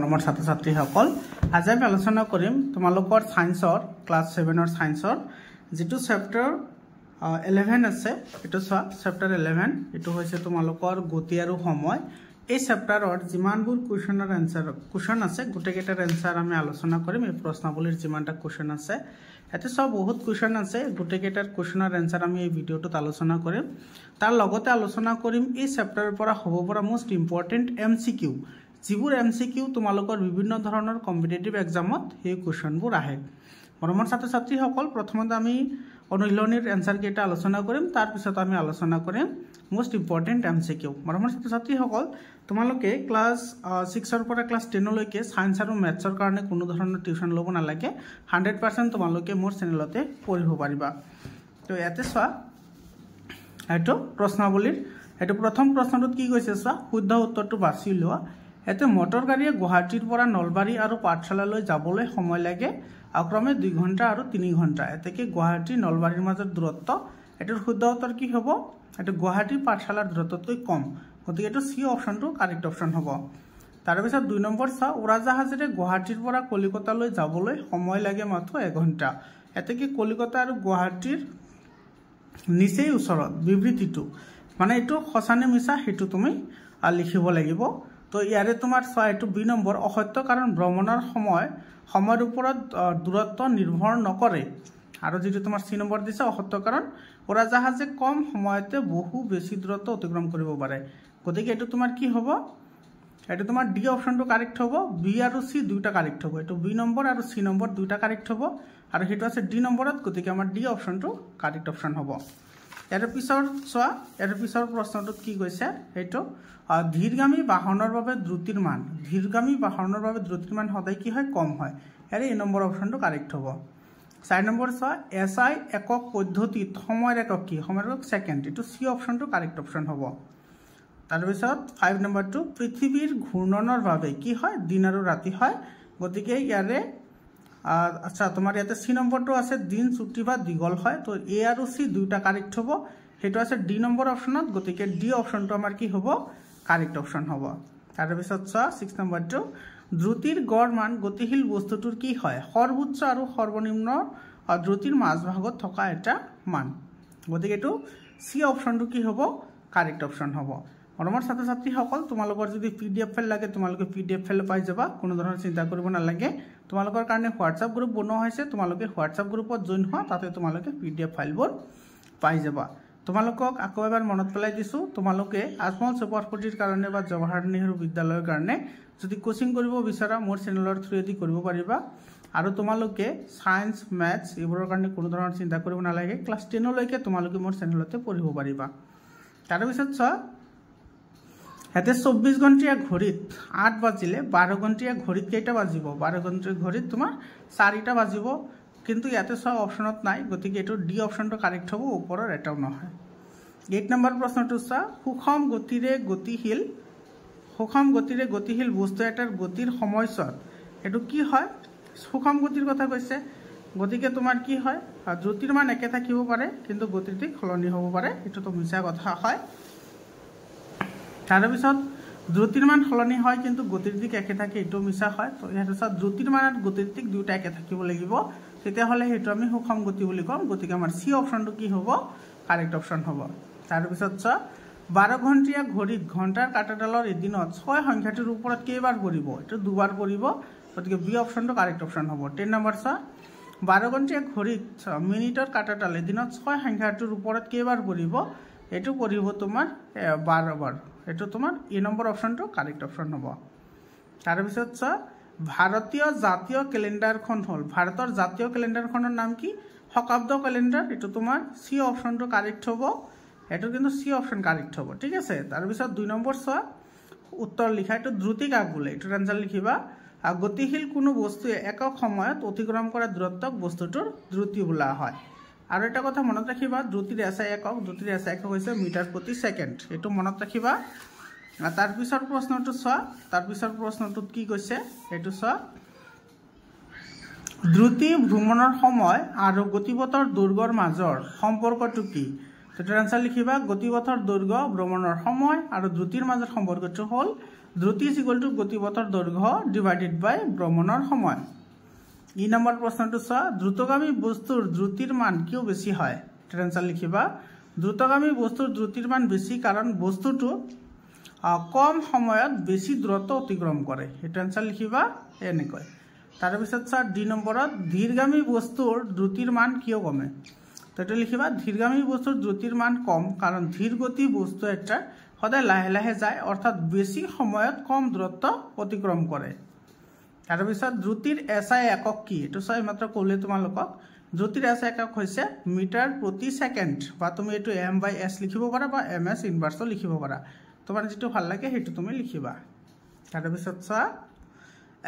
নমস্কাৰ ছাত্ৰ ছাত্ৰীসকল আজি আমি আলোচনা কৰিম তোমালোকৰ সায়েন্সৰ ক্লাস 7ৰ সায়েন্সৰ যেটো চেপ্টাৰ 11 আছে এটো চোৱা চেপ্টাৰ 11 এটো হৈছে তোমালোকৰ গতি আৰু সময় এই চেপ্টাৰৰ যিমানবোৰ কোৱেশ্চন আছে গুটেকেটাৰ এনসাৰ আমি আলোচনা কৰিম এই প্ৰশ্নাৱলীৰ যিমানটা কোৱেশ্চন আছে এতে সব বহুত কোৱেশ্চন আছে গুটেকেটাৰ কোৱেশ্চনৰ এনসাৰ আমি এই ভিডিওটোত আলোচনা কৰিম তাৰ লগতে আলোচনা কৰিম এই চেপ্টাৰৰ পৰা হ'ব পৰা মোস্ট ইম্পৰ্টেন্ট এমসিকিউ যিবোৰ এমসিকিউ তোমালোকৰ বিভিন্ন ধৰণৰ কম্পিটিটিভ এক্সামত এই কোৱেশ্চনবোৰ আহে মৰমৰ ছাত্ৰ ছাত্ৰীসকল প্ৰথমতে আমি অনুশীলনীৰ এনসাৰ কেইটা আলোচনা কৰিম তাৰ পিছত আমি আলোচনা কৰিম মোস্ট ইম্পৰ্টেন্ট এমসিকিউ মৰমৰ ছাত্ৰ ছাত্ৰীসকল তোমালোকে ক্লাস 6 ৰ পৰা ক্লাস 10 লৈকে সায়েন্স আৰু ম্যাথছৰ কাৰণে কোনো ধৰণৰ টিউচন ল'ব নালাগে 100% তোমালোকে মোৰ চেনেলতে পঢ়িব পাৰিবা তো ইয়াতে চোৱা এটো প্ৰশ্নাৱলীৰ এটো প্ৰথম প্ৰশ্নটোত কি কৈছে চোৱা শুদ্ধ উত্তৰটো বাছি লোৱা এতে মটৰ গাড়ীয়ে গুৱাহাটীৰ পৰা নলবাৰী আৰু পাঠশালালৈ যাবলৈ সময় লাগে আক্ৰমে 2 ঘণ্টা আৰু 3 ঘণ্টা এতেকে গুৱাহাটী নলবাৰীৰ মাজৰ দূৰত্ব এটোৰ শুদ্ধ উত্তৰ কি হ'ব এটো গুৱাহাটী পাঠশালাৰ দূৰত্বতকৈ কম গতিকে এটো সি অপশনটো কাৰেক্ট অপশন হ'ব তাৰ পিছত 2 নম্বৰ চা উৰাজাহাজেৰে গুৱাহাটীৰ পৰা কলিকতালৈ যাবলৈ সময় লাগে মাত্ৰ 1 ঘণ্টা এতেকে কলিকতা আৰু গুৱাহাটীৰ নিচেই ওচৰত বিবৃতিটো মানে এটো খসানে মিছা হেতু তুমি লিখিব লাগিব তো ইয়াৰে তোমাৰ চোৱা এটো 2 নম্বৰ অসত্য কাৰণ ভ্ৰমণৰ সময়ৰ ওপৰত দূৰত্ব নিৰ্ভৰ নকৰে আৰু যেটো তোমাৰ 3 নম্বৰ দিছে অসত্য কাৰণ উৰাজাহাজে কম সময়তে বহু বেছি দূৰত্ব অতিক্ৰম কৰিব পাৰে গতিকে এটো তোমাৰ কি হ'ব এটো তোমাৰ ডি অপশনটো কাৰেক্ট হ'ব বি আৰু সি দুটা কাৰেক্ট হ'ব এটো বি নম্বৰ আৰু সি নম্বৰ দুটা কাৰেক্ট হ'ব আৰু হেতু আছে ডি নম্বৰত গতিকে আমাৰ ডি অপশনটো কাৰেক্ট অপশন হ'ব ইয়াৰ পিছৰ চোৱা ইয়াৰ পিছৰ প্ৰশ্নটোত কি কৈছে হেতু ধীৰগামী বাহনৰ বাবে দ্ৰুতিৰ মান সদায় কি হয় কম হয় ইয়াৰে এই নম্বৰ অপশনটো কাৰেক্ট হ'ব 4 নম্বৰ চোৱা এসআই একক পদ্ধতিত সময়ৰ একক কি সময়ৰ একক সেকেন্ড এটো সি অপশনটো কাৰেক্ট অপশন হ'ব তাৰ পিছত 5 নম্বৰটো পৃথিৱীৰ ঘূৰ্ণনৰ বাবে কি হয় দিন আৰু ৰাতি হয় গতিকে ইয়াৰে আচ্ছা তোমাৰ ইয়াতে সি নম্বৰটো আছে দিন ছুটি বা দীঘল হয় তো এ আৰু সি দুটা কাৰেক্ট হ'ব হেতু আছে ডি নম্বৰ অপশনত গতিকে ডি অপশনটো আমাৰ কি হ'ব কাৰেক্ট অপশন হ'ব তাৰ পিছত 6 নম্বৰটো দ্ৰুতিৰ গড় মান গতিশীল বস্তুটোৰ কি হয় সৰ্বোচ্চ আৰু সৰ্বনিম্ন দ্ৰুতিৰ মাজভাগত থকা এটা মান গতিকে এটো সি অপশনটো কি হ'ব কাৰেক্ট অপশন হ'ব মৰমৰ ছাত্ৰ ছাত্ৰীসকল তোমালোকৰ যদি পিডিএফ ফাইল লাগে তোমালোকে পিডিএফ ফাইল পাই যাবা কোনো ধৰণৰ চিন্তা কৰিব নালাগে তোমালোকৰ কাৰণে হোৱাটসঅ্যাপ গ্ৰুপ বনোৱা হৈছে তোমালোকে হোৱাটসঅ্যাপ গ্ৰুপত জয়েন হোৱা তাতে তোমালোকে পিডিএফ ফাইলবোৰ পাই যাবা তোমালোকক আকৌ এবাৰ মনত পেলাই দিছো তোমালোকে আজমল সুপাৰস্পটিৰ কাৰণে বা জৱাহৰলাল নেহৰু বিদ্যালয়ৰ কাৰণে যদি কোচিং কৰিব বিচাৰা মোৰ চেনেলৰ থ্ৰুদি কৰিব পাৰিবা আৰু তোমালোকে সায়েন্স ম্যাথছ এইবোৰৰ কাৰণে কোনো ধৰণৰ চিন্তা কৰিব নালাগে ক্লাস 10 লৈকে তোমালোকে মোৰ চেনেলতে পঢ়িব পাৰিবা তাৰ পিছত চোৱা এতে 24 ঘণ্টিয়া ঘড়ীত 8 বাজিলে 12 ঘণ্টিয়া ঘড়ীত কেইটা বাজিব 12 ঘণ্টিয়া ঘড়ীত তোমাৰ 4টা বাজিব কিন্তু ইয়াতে সব অপশনত নাই গতিকে এটো ডি অপশনটো কাৰেক্ট হ'ব ওপৰৰ এটাও নহয় 8 নম্বৰ প্ৰশ্নটো চা সুষম গতিৰে গতিশীল বস্তু এটাৰ গতিৰ সময়ছোৱাত এটো কি হয় সুষম গতিৰ কথা কৈছে গতিকে তোমাৰ কি হয় দ্ৰুতিৰ মান একে থাকিব পাৰে কিন্তু গতিৰ দিক সলনি হ'ব পাৰে এটো তো মিছা কথা হয় তাৰ পিছত দ্ৰুতিৰ মান সলনি হয় কিন্তু গতিৰ দিক একে থাকে এটো মিছা হয় তো ইয়াৰ পিছত দ্ৰুতিৰ মান আৰু গতিৰ দিক দুটা একে থাকিব লাগিব তেতিয়া হলে হেতু আমি সুষম গতি বুলি কম গতিকে আমাৰ সি অপশনটো কি হ'ব কাৰেক্ট অপশন হ'ব তাৰ পিছত 12 ঘণ্টিয়া ঘড়ীত ঘণ্টাৰ কাটাডালৰ এদিনত 6 সংখ্যাটোৰ ওপৰত কেইবাৰ পৰিব এটো দুবাৰ পৰিব গতিকে বি অপশনটো কাৰেক্ট অপশন হ'ব 10 নম্বৰ 12 ঘণ্টিয়া ঘড়ীত মিনিটৰ কাটাডাল এদিনত 6 সংখ্যাটোৰ ওপৰত কেইবাৰ পৰিব এটো পৰিব তোমাৰ 12 বাৰ এটো তোমাৰ এ নম্বৰ অপশনটো কাৰেক্ট অপশন হ'ব তাৰ পিছত ভাৰতীয় জাতীয় ক্যালেন্ডাৰখন হল ভাৰতৰ জাতীয় ক্যালেন্ডাৰখনৰ নাম কি শকাব্দ ক্যালেন্ডাৰ এটো তোমাৰ সি অপশনটো কাৰেক্ট হ'ব এটো কিন্তু সি অপশন কাৰেক্ট হ'ব ঠিক আছে তাৰ পিছত 2 নম্বৰ উত্তৰ লিখা এটো দ্ৰুতি কাক বোলে এটো আনসাৰ লিখিবা গতিশীল কোনো বস্তুৱে একক সময়ত অতিক্ৰম কৰা দূৰত্বক বস্তুটোৰ দ্ৰুতি বোলা হয় আৰু এটা কথা মনত ৰাখিবা দ্ৰুতিৰ এসআই একক হৈছে মিটাৰ প্ৰতি সেকেন্ড এটো মনত ৰাখিবা তাৰ পিছৰ প্ৰশ্নটো তাৰ পিছৰ প্ৰশ্নটোত কি কৈছে এটো দ্ৰুতি ভ্ৰমণৰ সময় আৰু গতিপথৰ দৈৰ্ঘ্যৰ মাজৰ সম্পৰ্কটো কি এটো আনসাৰ লিখিবা গতিপথৰ দৈৰ্ঘ্য ভ্ৰমণৰ সময় আৰু দ্ৰুতিৰ মাজৰ সম্পৰ্কটো হল দ্ৰুতি ইজ ইকুৱেল টু গতিপথৰ দৈৰ্ঘ্য ডিভাইডেড বাই ভ্ৰমণৰ সময়। ই নম্বৰ প্ৰশ্নটো চোৱা, দ্ৰুতগামী বস্তুৰ দ্ৰুতিৰ মান কিয় বেছি হয়? এটাৰ আনসাৰ লিখিবা, দ্ৰুতগামী বস্তুৰ দ্ৰুতিৰ মান বেছি কাৰণ বস্তুটো কম সময়ত বেছি দূৰত্ব অতিক্ৰম কৰে। এটাৰ আনসাৰ লিখিবা এনেকৈ। তাৰপিছত চোৱা ডি নম্বৰত, ধীৰগামী বস্তুৰ দ্ৰুতিৰ মান কিয় কমে? তো এটা লিখিবা, ধীৰগামী বস্তুৰ দ্ৰুতিৰ মান কম কাৰণ ধীৰ গতি বস্তু এটা সদায় লাহে লাহে যায়, অৰ্থাৎ বেছি সময়ত কম দূৰত্ব অতিক্ৰম কৰে। তাৰপিছত দ্ৰুতিৰ এছআই একক কি? এইটো চাই মাত্ৰ ক'লে তোমালোকক। দ্ৰুতিৰ এছআই একক হৈছে মিটাৰ প্ৰতি ছেকেণ্ড, বা তুমি এইটো m/s লিখিব পাৰা বা ms ইনভাৰ্সও লিখিব পাৰা, তোমাৰ যিটো ভাল লাগে সেইটো তুমি লিখিবা। তাৰপিছত চোৱা,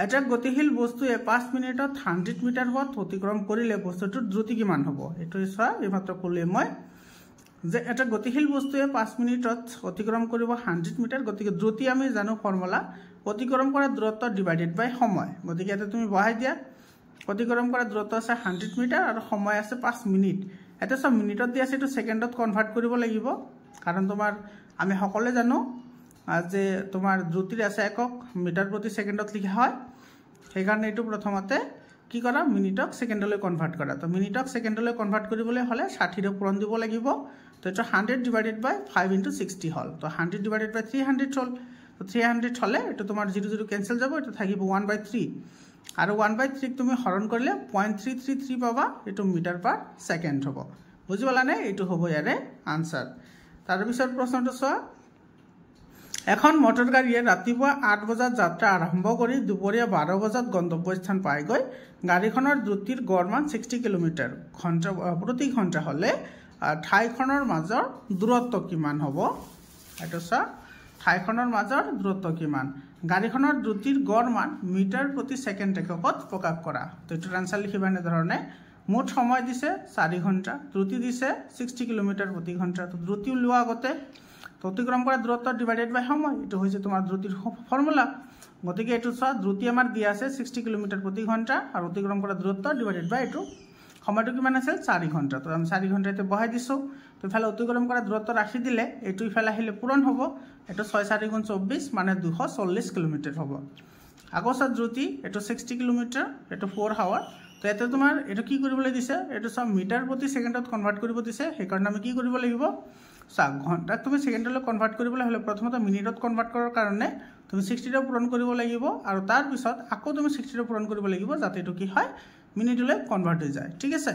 এটা গতিশীল বস্তুৱে 5 মিনিটত 100 মিটাৰ পথ অতিক্ৰম কৰিলে বস্তুটোৰ দ্ৰুতি কিমান হ'ব? এইটো চোৱা, এইমাত্ৰ ক'লে মই যে এটা গতিশীল বস্তুৱে 5 মিনিটত অতিক্ৰম কৰিব 100 মিটাৰ। গতিকে দ্ৰুতি আমি জানো ফৰ্মুলা, অতিক্ৰম কৰা দূৰত্ব ডিভাইডেড বাই সময়। গতিকে ইয়াতে তুমি বহাই দিয়া, অতিক্ৰম কৰা দূৰত্ব আছে 100 মিটাৰ আৰু সময় আছে 5 মিনিট। এটা সব মিনিটত দিয়া আছে, এইটো সেকেন্ডত কনভার্ট কৰিব লাগিব, কাৰণ তোমাৰ আমি সকলোৱে জানো যে তোমাৰ দ্ৰুতিৰ আছে একক মিটাৰ প্ৰতি সেকেন্ডত লিখা হয়। সেইকাৰণে এইটো প্ৰথমতে কি কৰা, মিনিটক সেকেন্ডলৈ কনভাৰ্ট কৰা। তো মিনিটক সেকেন্ডলৈ কনভাৰ্ট কৰিবলৈ হ'লে 60 ৰ পূৰণ দিব লাগিব। তো এটা 100 ডিভাইডেড বাই 5 × 60 হ'ল। তো 100 ডিভাইডেড বাই 300 হ'ল। তো 300 হ'লে এইটো তোমাৰ 0 কেনসেল যাব, এটা থাকিব 1/3 আৰু 1/3 তুমি হৰণ কৰিলে 0.333 পাবা, এইটো মিটাৰ পাৰ সেকেন্ড হ'ব। বুজি পালানে? এইটো হ'ব ইয়াৰে আনসাৰ। তাৰপিছত প্ৰশ্নটো চোৱা, এখন মটৰ গাড়ীয়ে ৰাতিপুৱা 8 বজাত যাত্ৰা আৰম্ভ কৰি দুপৰীয়া 12 বজাত গন্তব্যস্থান পায়গৈ। গাড়ীখনৰ দ্ৰুতিৰ গড় মান 60 কিলোমিটাৰ প্ৰতি ঘণ্টা হ'লে ঠাইখনৰ মাজৰ দূৰত্ব কিমান হ'ব? এইটো চোৱা, ঠাইখনৰ মাজৰ দূৰত্ব কিমান? গাড়ীখনৰ দ্ৰুতিৰ গড় মান মিটাৰ প্ৰতি সেকেন্ড এককত প্ৰকাশ কৰা। তো এইটোৰ আনসাৰ লিখিবা এনেধৰণে। মুঠ সময় দিছে 4 ঘণ্টা, দ্ৰুতি দিছে 60 কিলোমিটাৰ প্ৰতি ঘণ্টা। তো দ্ৰুতি উলিওৱা আগতে অতিক্ৰম কৰা দূৰত্ব ডিভাইডেড বাই সময়, এইটো হৈছে তোমাৰ দ্ৰুতিৰ ফৰ্মুলা। গতিকে এইটো চোৱা, দ্ৰুতি আমাৰ দিয়া আছে 60 কিলোমিটাৰ প্ৰতি ঘণ্টা আৰু অতিক্ৰম কৰা দূৰত্ব ডিভাইডেড বাই এইটো সময়টো কিমান আছিল? 4 ঘণ্টা। তো আমি 4 ঘণ্টাতে বহাই দিছোঁ। তো ইফালে অতিক্ৰম কৰা দূৰত্ব ৰাখি দিলে এইটো ইফালে আহিলে পূৰণ হ'ব। এইটো 6 × 4 = 24 মানে 240 কিলোমিটাৰ হ'ব। আকৌ চোৱা দ্ৰুতি, এইটো 60 কিলোমিটাৰ, এইটো 4 আৱাৰ। তো ইয়াতে তোমাৰ এইটো কি কৰিবলৈ দিছে? এইটো চোৱা মিটাৰ প্ৰতি সেকেন্ডত কনভাৰ্ট কৰিব দিছে। সেইকাৰণে আমি কি কৰিব লাগিব? চোৱা, ঘণ্টাক তুমি সেকেন্ডলৈ কনভাৰ্ট কৰিবলৈ হ'লে প্ৰথমতে মিনিটত কনভাৰ্ট কৰাৰ কাৰণে তুমি 60 পূৰণ কৰিব লাগিব আৰু তাৰপিছত আকৌ তুমি 60 পূৰণ কৰিব লাগিব, যাতে এইটো কি হয়, মিনিটলৈ কনভাৰ্ট হৈ যায়। ঠিক আছে?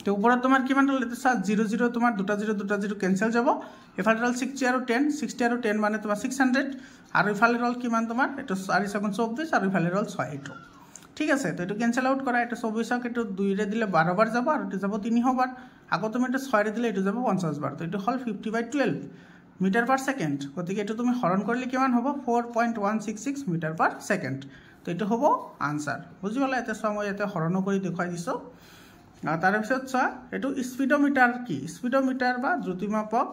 তো ওপৰত তোমাৰ কিমান হ'ল? এইটো চোৱা 0 তোমাৰ দুটা 0 কেনসেল যাব। এফালে হ'ল 60 আৰু 10, 60 আৰু 10 মানে তোমাৰ 600, আৰু ইফালে হ'ল কিমান তোমাৰ? এইটো 4 × 24 আৰু ইফালে হ'ল 6। এইটো ঠিক আছে? তো এইটো কেনসেল আউট কৰা। এইটো 24ক এইটো 2ৰে দিলে 12 বাৰ যাব আৰু এইটো যাব 300 বাৰ। আকৌ তুমি এইটো 6ৰে দিলে এইটো যাব 50 বাৰ। তো এইটো হ'ল 50/12 মিটাৰ পাৰ সেকেন্ড। গতিকে এইটো তুমি হৰণ কৰিলে কিমান হ'ব? 4.166 মিটাৰ পাৰ সেকেন্ড। তো এইটো হ'ব আনসাৰ। বুজি পালা? এতিয়া চোৱা, মই ইয়াতে হৰণ কৰি দেখুৱাই দিছোঁ। তাৰপিছত চোৱা, এইটো স্পীডোমিটাৰ কি? স্পীডোমিটাৰ বা দ্ৰুতিমাপক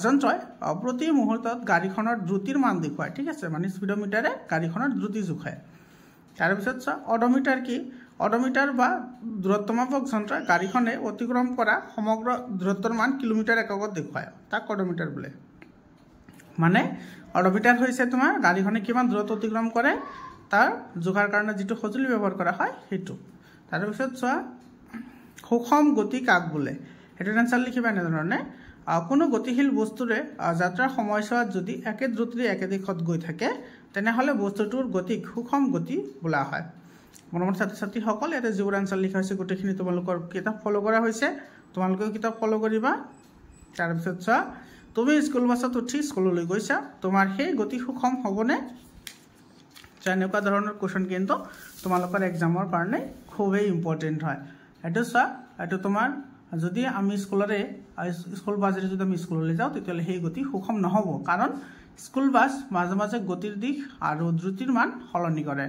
যন্ত্ৰই প্ৰতি মুহূৰ্তত গাড়ীখনৰ দ্ৰুতিৰ মান দেখুৱায়। ঠিক আছে? মানে স্পীডোমিটাৰে গাড়ীখনৰ দ্ৰুতি জোখায়। তাৰপিছত চোৱা, অডোমিটাৰ কি? অডোমিটাৰ বা দূৰত্বমাপক যন্ত্ৰই গাড়ীখনে অতিক্ৰম কৰা সমগ্ৰ দূৰত্বৰ মান কিলোমিটাৰ এককত দেখুৱায়, তাক অডোমিটাৰ বোলে। মানে অডোমিটাৰ হৈছে তোমাৰ গাড়ীখনে কিমান দূৰত্ব অতিক্ৰম কৰে তাৰ জোখাৰ কাৰণে যিটো সঁজুলি ব্যৱহাৰ কৰা হয় সেইটো। তাৰপিছত চোৱা, সুষম গতি কাক বোলে? সেইটোৰ আনসাৰ লিখিবা এনেধৰণে। কোনো গতিশীল বস্তুৰে যাত্ৰাৰ সময়ছোৱাত যদি একে দ্ৰুতিৰে একে দিশত গৈ থাকে তেনেহ'লে বস্তুটোৰ গতিক সুষম গতি বোলা হয়। মৰমৰ ছাত্ৰ ছাত্ৰীসকল, ইয়াতে যিবোৰ আনসাৰ লিখা হৈছে গোটেইখিনি তোমালোকৰ কিতাপ ফ'ল' কৰা হৈছে, তোমালোকেও কিতাপ ফ'ল' কৰিবা। তাৰপিছত চোৱা, তুমি স্কুল বাছত উঠি স্কুললৈ গৈছা, তোমাৰ সেই গতি সুষম হ'বনে? এনেকুৱা ধৰণৰ কুৱেশ্যন কিন্তু তোমালোকৰ এক্সামৰ কাৰণে খুবেই ইম্পৰ্টেণ্ট হয়। এইটো চোৱা, এইটো তোমাৰ যদি আমি স্কুল বাছেৰে যদি আমি স্কুললৈ যাওঁ তেতিয়াহ'লে সেই গতি সুষম নহ'ব, কাৰণ স্কুল বাছ মাজে মাজে গতিৰ দিশ আৰু দ্ৰুতিৰ মান সলনি কৰে।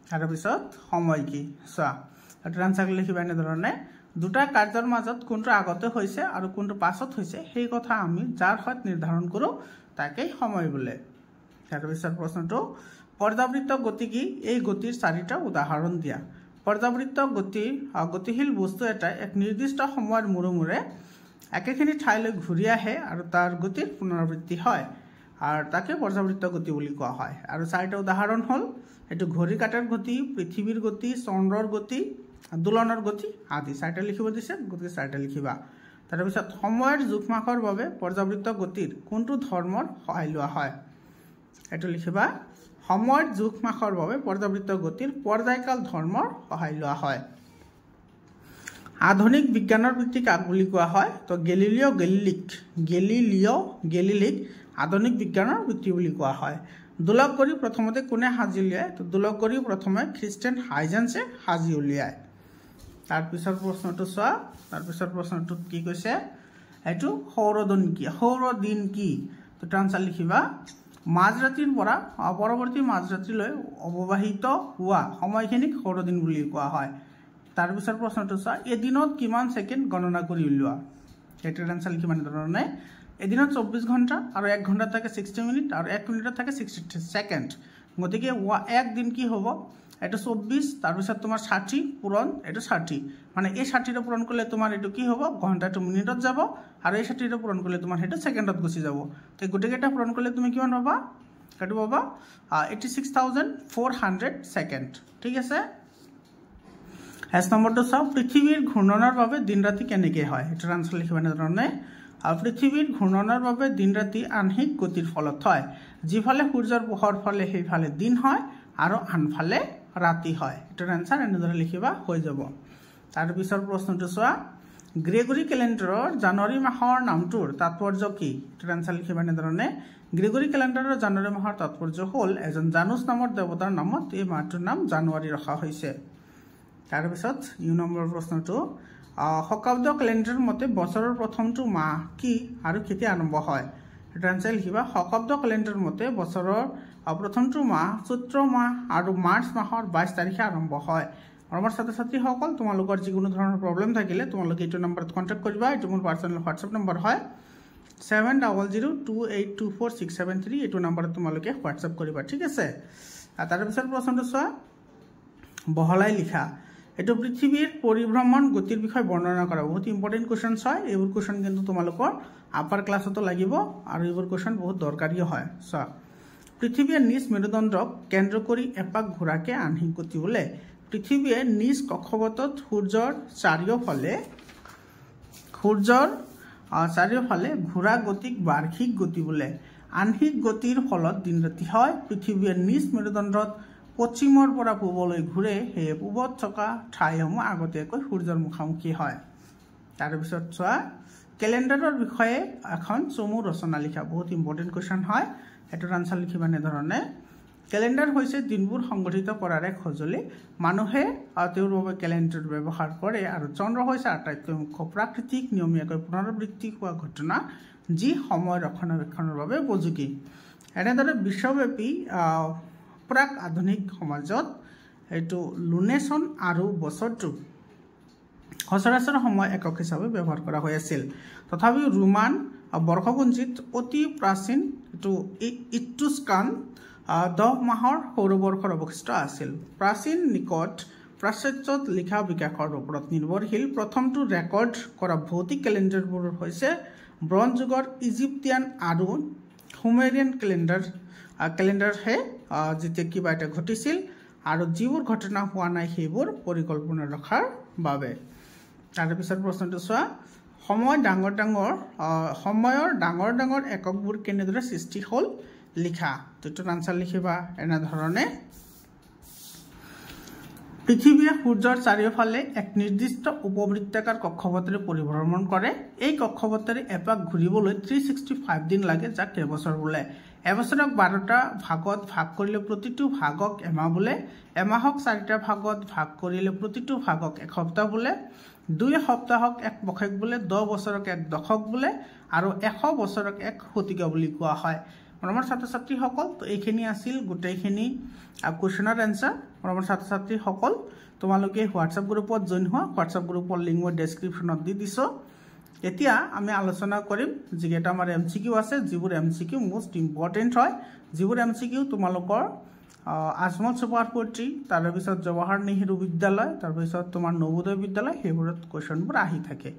তাৰপিছত সময় কি? চোৱা, এইটোৰ আনসাৰ লিখিবা এনেধৰণে। দুটা কাৰ্যৰ মাজত কোনটো আগতে হৈছে আৰু কোনটো পাছত হৈছে সেই কথা আমি যাৰ সৈতে নিৰ্ধাৰণ কৰোঁ তাকেই সময় বোলে। তাৰপিছত প্ৰশ্নটো, পৰ্যাবৃত্ত গতি কি? এই গতিৰ 4টা উদাহৰণ দিয়া। পৰ্যাবৃত্ত গতিশীল বস্তু এটাই এক নিৰ্দিষ্ট সময়ৰ মূৰে মূৰে একেখিনি ঠাইলৈ ঘূৰি আহে আৰু তাৰ গতিৰ পুনৰাবৃত্তি হয়। আৰ তাকে পৰ্যাবৃত্ত গতি বুলি কোৱা হয় আৰু চাৰিটা উদাহৰণ হ'ল এটো ঘড়ী কাটাৰ গতি পৃথিৱীৰ গতি চন্দ্ৰৰ গতি দোলনৰ গতি আদি চাৰিটা লিখিব দিছে গতি চাৰিটা লিখিবা তাৰ পিছত সময়ৰ জোখমাখৰ বাবে পৰ্যাবৃত্ত গতিৰ কোনটো ধৰ্মৰ সহায় লোৱা হয় এটো লিখিবা সময়ৰ জোখমাখৰ বাবে পৰ্যাবৃত্ত গতিৰ পৰ্যায়কাল ধৰ্মৰ সহায় লোৱা হয় আধুনিক বিজ্ঞানৰ ভিত্তি কাক বুলি কোৱা হয় তো গেলিলিও গেলিলিক আধুনিক বিজ্ঞানৰ ভিত্তি বুলি কোৱা হয় দোলক গড়ি প্ৰথমতে কোনে সাজি উলিয়ায় তো দোলক গড়ি প্ৰথমে খ্ৰীষ্টিয়ান হাইজেন্সে সাজি উলিয়ায় তাৰ পিছৰ প্ৰশ্নটো চোৱা তাৰ পিছৰ প্ৰশ্নটোত কি কৈছে এটো সৌৰদিন কি তো ট্ৰান্সলেট লিখিবা মাজৰাতিৰ পৰা পৰৱৰ্তী মাজৰাতিলৈ অৱবাহিত হোৱা সময়খিনিক সৌৰদিন বুলি কোৱা হয় তাৰ পিছৰ প্ৰশ্নটো চোৱা এদিনত কিমান সেকেন্ড গণনা কৰি উলিওৱা এটা আনসাৰ লিখি মানে ধৰণে এদিনত 24 ঘণ্টা আৰু 1 ঘণ্টা থাকে 60 মিনিট আৰু 1 মিনিটত থাকে 60 সেকেন্ড গতিকে এক দিন কি হ'ব এটা 24 তাৰ পিছত তোমাৰ 60 পূৰণ এটা 60 মানে এই 60 ৰ পূৰণ কৰিলে তোমাৰ এটো কি হ'ব ঘণ্টাটো মিনিটত যাব আৰু এই 60 ৰ পূৰণ কৰিলে তোমাৰ হেটো সেকেন্ডত গুছি যাব তে গুটেকেটা পূৰণ কৰিলে তুমি কিমান পাবা কাটো পাবা 86400 সেকেন্ড ঠিক আছে এস নম্বৰটো চাও পৃথিৱীৰ ঘূৰ্ণনৰ বাবে দিন ৰাতি কেনেকৈ হয় এটা আনসাৰ লিখিবা ধৰণে পৃথিৱীৰ ঘূৰ্ণনৰ বাবে দিন ৰাতি আংশিক গতিৰ ফলত হয় যিফালে সূৰ্যৰ পোহৰ ফলে সেইফালে দিন হয় আৰু আনফালে ৰাতি হয় এটাৰ আনসাৰ এনেদৰে লিখিবা হৈ যাব তাৰ পিছৰ প্ৰশ্নটো চোৱা গ্ৰেগৰী ক্যালেন্ডাৰৰ জানুৱাৰী মাহৰ নামটোৰ তাৎপৰ্য কি এটাৰ আনসাৰ লিখিবা ধৰণে গ্ৰেগৰী ক্যালেন্ডাৰৰ জানুৱাৰী মাহৰ তাৎপৰ্য হ'ল এজন জানুছ নামৰ দেৱতাৰ নামত এই মাহটোৰ নাম জানুৱাৰী ৰখা হৈছে তাৰ পিছত ইউ নম্বৰ প্ৰশ্নটো শকাব্দ ক্যালেন্ডাৰৰ মতে বছৰৰ প্ৰথমটো মাহ কি আৰু কেতিয়া আৰম্ভ হয় এটা আনসাৰ লিখিবা শকাব্দ ক্যালেন্ডাৰৰ মতে বছৰৰ প্ৰথমটো মাহ চৈত্ৰ মাহ আৰু মাৰ্চ মাহৰ 22 তাৰিখে আৰম্ভ হয় আমাৰ ছাত্ৰ-ছাত্ৰী সকল তোমালোকৰ যিকোনো ধৰণৰ প্ৰবলেম থাকিলে তোমালোকে এইটো নম্বৰত কন্টাক্ট কৰিবা এইটো মোৰ পাৰ্সোনাল হোৱাটসএপ নম্বৰ হয় 7002824673 এইটো নম্বৰত তোমালোকে হোৱাটসএপ কৰিবা ঠিক আছে তাৰ পিছৰ প্ৰশ্নটো চোৱা বহলাই লিখা এটো পৃথিৱীৰ পৰিভ্ৰমণ গতিৰ বিষয় বৰ্ণনা কৰা বহুত ইম্পৰ্টেন্ট কোৱেশ্চনছ হয় এইবোৰ কোৱেশ্চন কিন্তু তোমালোকৰ আপাৰ ক্লাছতো লাগিব আৰু এইবোৰ কোৱেশ্চন বহুত দৰকাৰীও হয় চোৱা পৃথিৱীৰ নিজ মেৰুদণ্ডক কেন্দ্ৰ কৰি এপাক ঘোৰাকে আংশিক গতি বোলে পৃথিৱীৰ নিজ কক্ষপথত সূৰ্যৰ চাৰিওফালে ঘোৰা গতিক বাৰ্ষিক গতি বোলে আংশিক গতিৰ ফলত দিন ৰাতি হয় পৃথিৱীৰ নিজ মেৰুদণ্ডত পশ্চিমৰ পৰা পূবলৈ ঘূৰে হে পূবত থকা ঠাইসমূহ আগতীয়াকৈ সূৰ্যৰ মুখামুখি হয় তাৰ পিছত চোৱা ক্যালেন্ডাৰৰ বিষয়ে এখন চমু ৰচনা লিখা বহুত ইম্পৰ্টেন্ট কোৱেশ্চন হয় এটাৰ আনসাৰ লিখিবা ধৰণে ক্যালেন্ডাৰ হৈছে দিনবোৰ সংগঠিত কৰাৰ এক সঁজুলি মানুহে তেওঁৰ বাবে ক্যালেন্ডাৰ ব্যৱহাৰ কৰে আৰু চন্দ্ৰ হৈছে আটাইতকৈ মুখ্য প্ৰাকৃতিক নিয়মীয়াকৈ পুনৰাবৃত্তি হোৱা ঘটনা যি সময় ৰক্ষণাবেক্ষণৰ বাবে উপযোগী এনেদৰে বিশ্বব্যাপী প্ৰাক আধুনিক সমাজত এটো লুনেছন আৰু বছৰটো সচৰাচৰ সময় একক হিচাপে ব্যৱহাৰ কৰা হৈ আছিল তথাপিও ৰোমান বৰ্ষপঞ্জীত অতি প্ৰাচীন এটো ইট্ৰুস্কান 10 মাহৰ সৌৰবৰ্ষৰ অৱশিষ্ট আছিল প্ৰাচীন নিকট প্ৰাচ্যত লিখা বিকাশৰ ওপৰত নিৰ্ভৰশীল প্ৰথমটো ৰেকৰ্ড কৰা ভৌতিক ক্যালেন্ডাৰবোৰ হৈছে ব্ৰঞ্জ যুগৰ ইজিপ্তিয়ান আৰু সুমেৰিয়ান ক্যালেন্ডাৰ হে যেতিয়া কিবা এটা ঘটিছিল আৰু যিবোৰ ঘটনা হোৱা নাই সেইবোৰ পৰিকল্পনা ৰখাৰ বাবে তাৰ পিছৰ প্ৰশ্নটো চোৱা সময়ৰ ডাঙৰ এককবোৰ কেনেদৰে সৃষ্টি হ'ল লিখা তো আনসাৰ লিখিবা এনে ধৰণে পৃথিৱীয়ে সূৰ্যৰ চাৰিওফালে এক নিৰ্দিষ্ট উপবৃত্তাকাৰ কক্ষপথেৰে পৰিভ্ৰমণ কৰে এই কক্ষপথেৰে এপাক ঘূৰিবলৈ 365 দিন লাগে যাক এবছৰ বোলে এবছৰক 12টা ভাগত ভাগ কৰিলে প্ৰতিটো ভাগক এমাহ বোলে এমাহক 4টা ভাগত ভাগ কৰিলে প্ৰতিটো ভাগক এক সপ্তাহ বোলে 2 সপ্তাহক এক বছক বোলে 10 বছৰক এক দশক বোলে আৰু 100 বছৰক এক শতিকা বুলি কোৱা হয় আমাৰ ছাত্ৰ-ছাত্ৰী সকল তো এইখিনি আছিল গোটেইখিনি কোৱেশ্চনৰ আনসাৰ আমাৰ ছাত্ৰ-ছাত্ৰী সকল তোমালোকে হোৱাটসএপ গ্ৰুপত জয়েন হোৱা হোৱাটসএপ গ্ৰুপৰ লিংক মই ডেসক্ৰিপশনত দি দিছো এতিয়া আমি আলোচনা কৰিম যেটা আমাৰ এমসিকিউ আছে যিবোৰ এমসিকিউ মোস্ট ইম্পৰ্টেন্ট হয় যিবোৰ এমসিকিউ তোমালোকৰ আজমল সুপাৰপোৰ্ট্ৰি তাৰ পিছত জৱাহৰ নেহৰু বিদ্যালয় তাৰ পিছত তোমাৰ নবোদয় বিদ্যালয় সেইবোৰত কোৱেশ্চনবোৰ আহি থাকে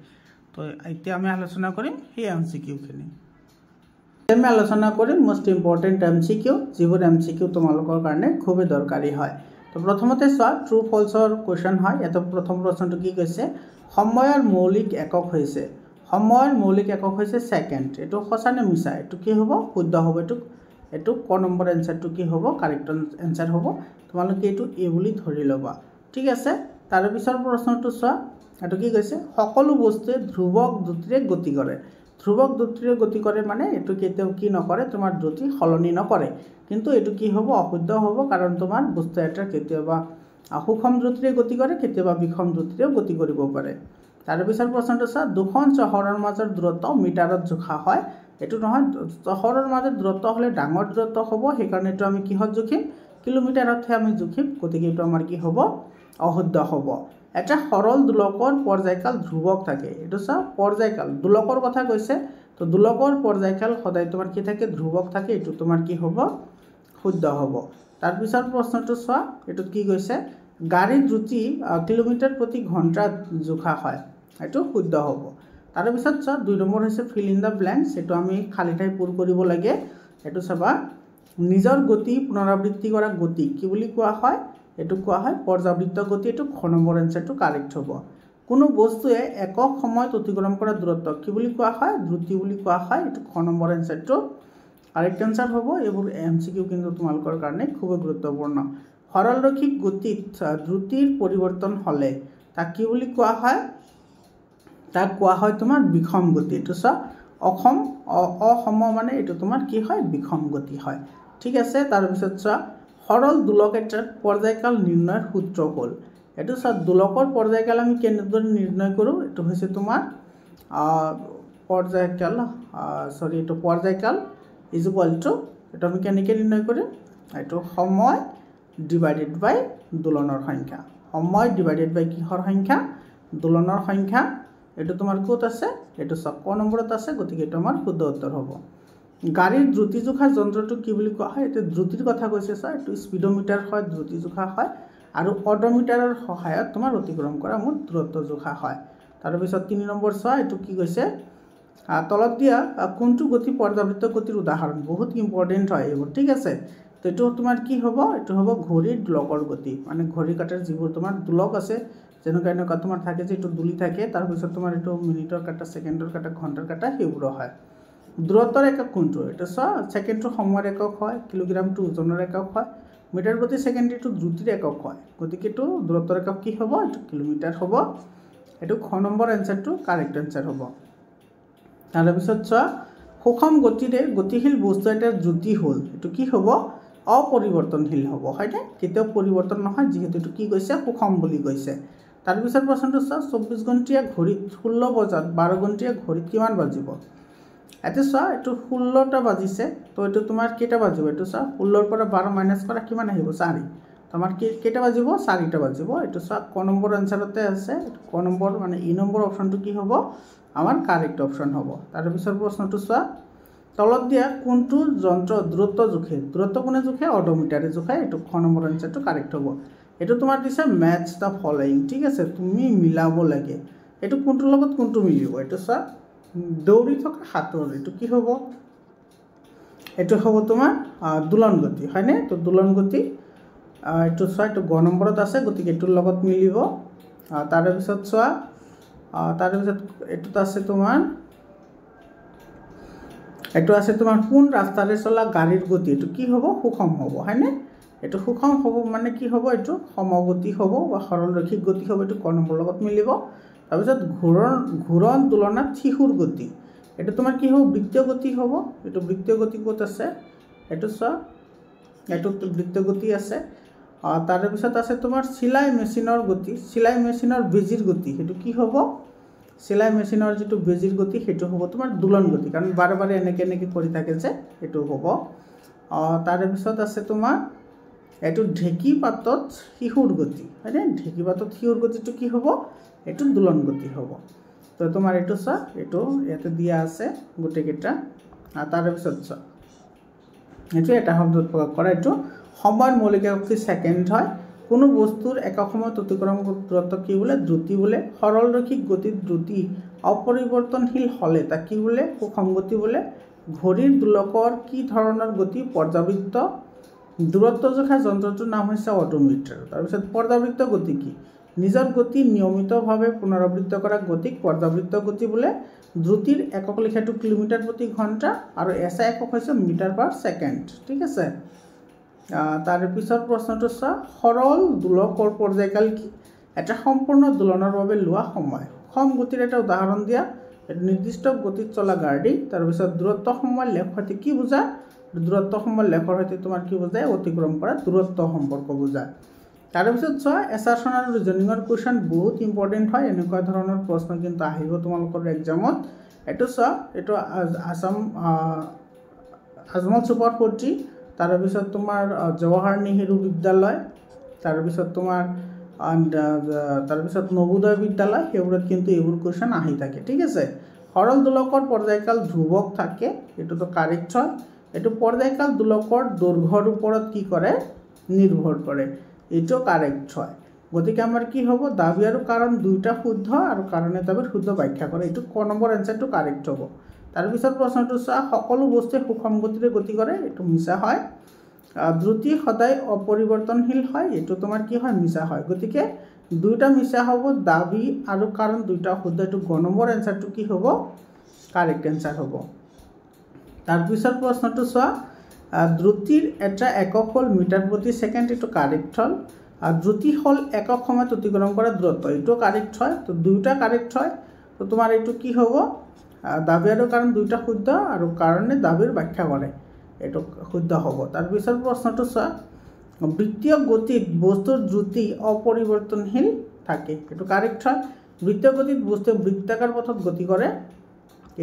তো এতিয়া আমি আলোচনা কৰিম সেই এমসিকিউ খিনি আমি আলোচনা কৰিম মোস্ট ইম্পৰ্টেণ্ট এমচিকিউ, যিবোৰ এমচিকিউ তোমালোকৰ কাৰণে খুবেই দৰকাৰী হয়। তো প্ৰথমতে চোৱা, ট্ৰু ফলছৰ কুৱেশ্যন হয়। ইয়াতে প্ৰথম প্ৰশ্নটো কি কৈছে, সময়ৰ মৌলিক একক হৈছে, সময়ৰ মৌলিক একক হৈছে ছেকেণ্ড। এইটো সঁচা নে মিছা? এইটো কি হ'ব? শুদ্ধ হ'ব। এইটো ক নম্বৰ এনচাৰটো কি হ'ব? কাৰেক্ট এনচাৰ হ'ব। তোমালোকে এইটো এ বুলি ধৰি ল'বা, ঠিক আছে। তাৰ পিছৰ প্ৰশ্নটো চোৱা, এইটো কি কৈছে, সকলো বস্তুৱে ধ্ৰুৱক দ্ৰুতিৰে গতি কৰে। ধ্ৰুৱক দ্ৰুতিৰে গতি কৰে মানে এইটো কেতিয়াও কি নকৰে, তোমাৰ দ্ৰুতি সলনি নকৰে। কিন্তু এইটো কি হ'ব? অশুদ্ধ হ'ব, কাৰণ তোমাৰ বস্তু এটা কেতিয়াবা সুষম দ্ৰুতিৰে গতি কৰে, কেতিয়াবা বিষম দ্ৰুতিৰেও গতি কৰিব পাৰে। তাৰপিছৰ প্ৰশ্নটো চোৱা, দুখন চহৰৰ মাজৰ দূৰত্ব মিটাৰত জোখা হয়। এইটো নহয়, চহৰৰ মাজত দূৰত্ব হ'লে ডাঙৰ দূৰত্ব হ'ব, সেইকাৰণে এইটো আমি কিহত জুখিম? কিলোমিটাৰতহে আমি জুখিম, গতিকে এইটো আমাৰ কি হ'ব? অশুদ্ধ হ'ব। এটা সৰল দোলকৰ পৰ্যায়কাল ধ্ৰুৱক থাকে। এইটো চোৱা, পৰ্যায়কাল দোলকৰ কথা কৈছে, তো দোলকৰ পৰ্যায়কাল সদায় তোমাৰ কি থাকে? ধ্ৰুৱক থাকে। এইটো তোমাৰ কি হ'ব? শুদ্ধ হ'ব। তাৰপিছত প্ৰশ্নটো চোৱা, এইটোত কি কৈছে, গাড়ীৰ দ্ৰুতি কিলোমিটাৰ প্ৰতি ঘণ্টাত জোখা হয়। এইটো শুদ্ধ হ'ব। তাৰপিছত চোৱা, 2 নম্বৰ হৈছে ফিল ইন দ্য ব্লেংকছ। এইটো আমি খালী ঠাই পূৰ কৰিব লাগে। এইটো চাবা, নিজৰ গতি পুনৰাবৃত্তি কৰা গতি কি বুলি কোৱা হয়? এইটো কোৱা হয় পৰ্যাবৃত্ত গতি। এইটো খ নম্বৰ এনচাৰটো কাৰেক্ট হ'ব। কোনো বস্তুৱে একক সময়ত অতিক্ৰম কৰা দূৰত্ব কি বুলি কোৱা হয়? দ্ৰুতি বুলি কোৱা হয়। এইটো খ নম্বৰ এনচাৰটো কাৰেক্ট এনচাৰ হ'ব। এইবোৰ এমচিকিউ কিন্তু তোমালোকৰ কাৰণে খুবেই গুৰুত্বপূৰ্ণ। সৰলৰৈখিক গতিত দ্ৰুতিৰ পৰিৱৰ্তন হ'লে তাক কি বুলি কোৱা হয়? তাক কোৱা হয় তোমাৰ বিষম গতি। এইটো চোৱা, অসম মানে এইটো তোমাৰ কি হয়? বিষম গতি হয়, ঠিক আছে। তাৰপিছত চোৱা, সৰল দোলক এটাৰ পৰ্যায়কাল নিৰ্ণয়ৰ সূত্ৰ হ'ল। এইটো চোৱা, দোলকৰ পৰ্যায়কাল আমি কেনেদৰে নিৰ্ণয় কৰোঁ? এইটো হৈছে তোমাৰ পৰ্যায়কাল ইজ ইকুৱেল টু, এইটো আমি কেনেকৈ নিৰ্ণয় কৰিম? এইটো সময় ডিভাইডেড বাই দোলনৰ সংখ্যা। সময় ডিভাইডেড বাই কিহৰ সংখ্যা? দোলনৰ সংখ্যা। এইটো তোমাৰ ক'ত আছে? এইটো চোৱা, ক নম্বৰত আছে, গতিকে এইটো আমাৰ শুদ্ধ উত্তৰ হ'ব। গাড়ীৰ দ্ৰুতি জোখা যন্ত্ৰটো কি বুলি কোৱা হয়? এইটো দ্ৰুতিৰ কথা কৈছে চোৱা, এইটো স্পীডোমিটাৰ হয়, দ্ৰুতি জোখা হয়, আৰু অডোমিটাৰৰ সহায়ত তোমাৰ অতিক্ৰম কৰা মুঠ দূৰত্ব জোখা হয়। তাৰপিছত 3 নম্বৰ চোৱা, এইটো কি কৈছে, তলত দিয়া কোনটো গতি পৰ্যাবৃত্ত গতিৰ উদাহৰণ? বহুত ইম্পৰ্টেণ্ট হয় এইবোৰ, ঠিক আছে। তো এইটো তোমাৰ কি হ'ব? এইটো হ'ব ঘড়ীৰ দোলকৰ গতি, মানে ঘড়ী কাটাৰ যিবোৰ তোমাৰ দোলক আছে, যেনেকুৱা এনেকুৱা তোমাৰ থাকে যে এইটো দুলি থাকে, তাৰপিছত তোমাৰ এইটো মিনিটৰ কাটা, ছেকেণ্ডৰ কাটা, ঘণ্টাৰ কাটা, সেইবোৰো হয়। দূৰত্বৰ একক কোনটো? এইটো চোৱা, ছেকেণ্ডটো সময়ৰ একক হয়, কিলোগ্ৰামটো ওজনৰ একক হয়, মিটাৰ প্ৰতি ছেকেণ্ড এইটো দ্ৰুতিৰ একক হয়, গতিকে এইটো দূৰত্বৰ একক কি হ'ব? এইটো কিলোমিটাৰ হ'ব। এইটো খ নম্বৰ এনচাৰটো কাৰেক্ট এনচাৰ হ'ব। তাৰপিছত চোৱা, সুষম গতিৰে গতিশীল বস্তু এটাৰ দ্ৰুতি হ'ল, এইটো কি হ'ব? অপৰিৱৰ্তনশীল হ'ব, হয়নে? কেতিয়াও পৰিৱৰ্তন নহয়, যিহেতু এইটো কি কৈছে? সুষম বুলি কৈছে। তাৰপিছত প্ৰশ্নটো চোৱা, 24 ঘণ্টীয়া ঘড়ীত 16 বজাত 12 ঘণ্টীয়া ঘড়ীত কিমান বাজিব? এতিয়া চোৱা, এইটো 16টা বাজিছে, তো এইটো তোমাৰ কেইটা বাজিব? এইটো চোৱা, 16ৰ পৰা 12 মাইনাছ কৰা কিমান আহিব? 4। তোমাৰ কেইটা বাজিব? 4টা বাজিব। এইটো চোৱা, ক নম্বৰ এনচাৰতে আছে। ক নম্বৰ মানে ই নম্বৰ অপশ্যনটো কি হ'ব? আমাৰ কাৰেক্ট অপশ্যন হ'ব। তাৰপিছৰ প্ৰশ্নটো চোৱা, তলত দিয়া কোনটো যন্ত্ৰ দূৰত্ব জোখে? দূৰত্ব কোনে জোখে? অডোমিটাৰে জোখে। এইটো খ নম্বৰ এনচাৰটো কাৰেক্ট হ'ব। এইটো তোমাৰ দিছে মেটচ দ্য ফলোইং, ঠিক আছে, তুমি মিলাব লাগে। এইটো কোনটোৰ লগত কোনটো মিলিব? এইটো চোৱা, দৌৰি থকা সাঁতোৰ, এইটো কি হ'ব? এইটো হ'ব তোমাৰ দোলন গতি, হয়নে? তো দোলন গতি, এইটো চোৱা, এইটো গ নম্বৰত আছে, গতিকে এইটোৰ লগত মিলিব। তাৰপিছত চোৱা, তাৰপিছত এইটোত আছে তোমাৰ, এইটো আছে তোমাৰ কোন ৰাস্তাৰে চলা গাড়ীৰ গতি? এইটো কি হ'ব? সুষম হ'ব, হয়নে? এইটো সুষম হ'ব মানে কি হ'ব? এইটো সমগতি হ'ব বা সৰলৰৈখিক গতি হ'ব। এইটো ক নম্বৰ লগত মিলিব। তাৰপিছত ঘূৰণ দোলনাত শিশুৰ গতি, এইটো তোমাৰ কি হ'ব? বৃত্তীয় গতি হ'ব। এইটো বৃত্তীয় গতি ক'ত আছে? এইটো চোৱা, এইটো বৃত্তীয় গতি আছে। তাৰপিছত আছে তোমাৰ চিলাই মেচিনৰ গতি, চিলাই মেচিনৰ বেজীৰ গতি, সেইটো কি হ'ব? চিলাই মেচিনৰ যিটো বেজীৰ গতি, সেইটো হ'ব তোমাৰ দোলন গতি, কাৰণ বাৰে বাৰে এনেকৈ এনেকৈ কৰি থাকে যে, সেইটো হ'ব। তাৰপিছত আছে তোমাৰ এইটো ঢেঁকী পাতত শিশুৰ গতি, হয়নে? ঢেঁকী পাতত শিশুৰ গতিটো কি হ'ব? এইটো দোলন গতি হ'ব। তো তোমাৰ এইটো চোৱা, এইটো ইয়াতে দিয়া আছে গোটেইকেইটা। তাৰপিছত চোৱা, এইটো এটা শব্দত প্ৰকাশ কৰা, এইটো সময়ৰ মৌলিক একক ছেকেণ্ড হয়। কোনো বস্তুৰ একক সময়ত অতিক্ৰম দূৰত্ব কি বোলে? দ্ৰুতি বোলে। সৰলৰৈখিক গতিত দ্ৰুতি অপৰিৱৰ্তনশীল হ'লে তাক কি বোলে? সুষম গতি বোলে। ঘড়ীৰ দোলকৰ কি ধৰণৰ গতি পৰ্যাবৃত্ত দূৰত্ব জোখা যন্ত্ৰটোৰ নাম হৈছে অডোমিটাৰ তাৰপিছত পৰ্যাবৃত্ত গতি কি নিজৰ গতি নিয়মিতভাৱে পুনৰাবৃত্ত কৰা গতিক পৰ্যাবৃত্ত গতি বোলে দ্ৰুতিৰ একক লিখাটো কিলোমিটাৰ প্ৰতি ঘণ্টা আৰু এছআই একক হৈছে মিটাৰ পাৰ ছেকেণ্ড ঠিক আছে তাৰ পিছৰ প্ৰশ্নটো চোৱা সৰল দোলকৰ পৰ্যায়কাল কি এটা সম্পূৰ্ণ দোলনৰ বাবে লোৱা সময় কম গতিৰ এটা উদাহৰণ দিয়া নিৰ্দিষ্ট গতিত চলা গাড়ী তাৰ পিছত দূৰত্ব সময় লেখ সৈতে কি বুজা দূৰত্ব সময় লেখৰ সৈতে তোমাৰ কি বুজায় অতিক্ৰম কৰা দূৰত্ব সম্পৰ্ক বুজায় তাৰ পিছত চোৱা এছাৰচন আৰু ৰিজনিঙৰ কুৱেশ্যন বহুত ইম্পৰ্টেণ্ট হয় এনেকুৱা ধৰণৰ প্ৰশ্ন কিন্তু আহিব তোমালোকৰ এক্সামত এইটো চোৱা এইটো আজমল সুপাৰ 40 তাৰ পিছত তোমাৰ জৱাহৰ নেহেৰু বিদ্যালয় তাৰ পিছত তোমাৰ তাৰ পিছত নবোদয় বিদ্যালয় সেইবোৰত কিন্তু এইবোৰ কুৱেশ্যন আহি থাকে ঠিক আছে সৰল দোলকৰ পৰ্যায়কাল ধ্ৰুৱক থাকে এইটোতো কাৰেক্ট হয় এইটো পৰ্যায়কাল দোলকৰ দৈৰ্ঘ্যৰ ওপৰত কি কৰে নিৰ্ভৰ কৰে এইটো কাৰেক্ট হয় গতিকে আমাৰ কি হ'ব দাবী আৰু কাৰণ দুইটা শুদ্ধ আৰু কাৰণে দাবীৰ শুদ্ধ ব্যাখ্যা কৰে এইটো ক নম্বৰ এনসাৰটো কাৰেক্ট হ'ব তাৰ পিছত প্ৰশ্নটো চোৱা সকলো বস্তুৱে সুষম গতিৰে গতি কৰে এইটো মিছা হয় দ্ৰুতি সদায় অপৰিৱৰ্তনশীল হয় এইটো তোমাৰ কি হয় মিছা হয় গতিকে দুইটা মিছা হ'ব দাবী আৰু কাৰণ দুইটা শুদ্ধ এইটো গ নম্বৰ এনসাৰটো কি হ'ব কাৰেক্ট এনসাৰ হ'ব তাৰ পিছৰ প্ৰশ্নটো চোৱা দ্ৰুতিৰ এটা একক হ'ল মিটাৰ প্ৰতি ছেকেণ্ড এইটো কাৰেক্ট হ'ল দ্ৰুতি হ'ল একক সময়ত অতিক্ৰম কৰা দূৰত্ব এইটো কাৰেক্ট হয় তো দুইটা কাৰেক্ট হয় তো তোমাৰ এইটো কি হ'ব দাবী আৰু কাৰণ দুইটা শুদ্ধ আৰু কাৰণে দাবীৰ ব্যাখ্যা কৰে এইটো শুদ্ধ হ'ব তাৰ পিছৰ প্ৰশ্নটো চোৱা বৃত্তীয় গতিত বস্তুৰ দ্ৰুতি অপৰিৱৰ্তনশীল থাকে এইটো কাৰেক্ট হয় বৃত্তীয় গতিত বস্তু বৃত্তাকাৰ পথত গতি কৰে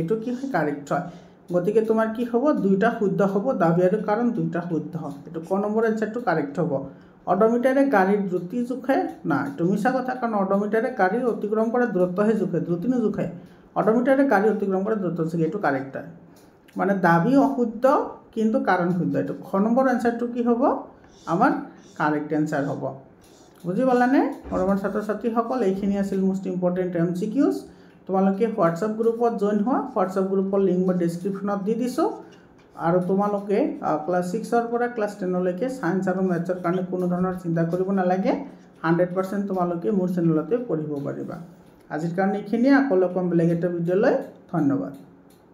এইটো কি হয় কাৰেক্ট হয় গতিকে তোমাৰ কি হ'ব দুইটা শুদ্ধ হ'ব দাবী আৰু কাৰণ দুইটা শুদ্ধ এইটো ক নম্বৰ এনসাৰটো কাৰেক্ট হ'ব অডোমিটাৰে গাড়ীৰ দ্ৰুতি জোখে না এইটো মিছা কথা কাৰণ অডোমিটাৰে গাড়ী অতিক্ৰম কৰা দূৰত্বহে জোখে দ্ৰুতি নোজোখে অডোমিটাৰে গাড়ী অতিক্ৰম কৰা দূৰত্ব জোখে এইটো কাৰেক্ট হয় মানে দাবী অশুদ্ধ কিন্তু কাৰণ শুদ্ধ এইটো খ নম্বৰ এনসাৰটো কি হ'ব আমাৰ কাৰেক্ট এনসাৰ হ'ব বুজি পালানে মৰমৰ ছাত্ৰ ছাত্ৰীসকল এইখিনি আছিল মোষ্ট ইম্পৰ্টেণ্ট MCQs তোমালোকে হোৱাটছআপ গ্ৰুপত জইন হোৱা হোৱাটছআপ গ্ৰুপৰ লিংক মই ডেছক্ৰিপশ্যনত দি দিছোঁ আৰু তোমালোকে ক্লাছ 6 পৰা ক্লাছ 10 লৈকে সায়েন্স আৰু মেথছৰ কাৰণে কোনো ধৰণৰ চিন্তা কৰিব নালাগে 100% তোমালোকে মোৰ চেনেলতে পঢ়িব পাৰিবা আজিৰ কাৰণে এইখিনি আকৌ লগ পাম বেলেগ এটা ভিডিঅ'লৈ ধন্যবাদ